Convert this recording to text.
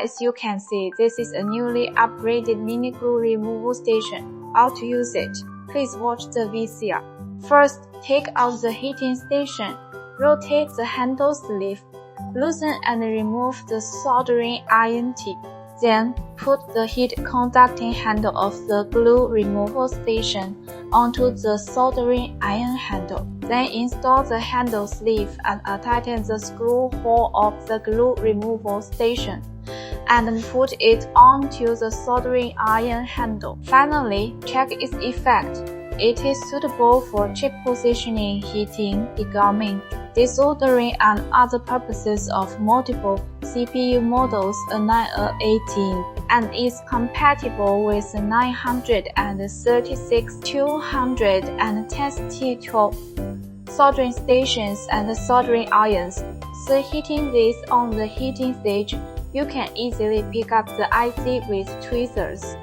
As you can see, this is a newly upgraded mini glue removal station. How to use it? Please watch the VCR. First, take out the heating station. Rotate the handle sleeve. Loosen and remove the soldering iron tip. Then, put the heat-conducting handle of the glue removal station onto the soldering iron handle. Then install the handle sleeve and tighten the screw hole of the glue removal station, and put it onto the soldering iron handle. Finally, check its effect. It is suitable for chip positioning, heating, degumming, desoldering, and other purposes of multiple CPU models, a 900M-T-ic18, and is compatible with the 936, 210T12 soldering stations and soldering irons. So heating this on the heating stage, you can easily pick up the IC with tweezers.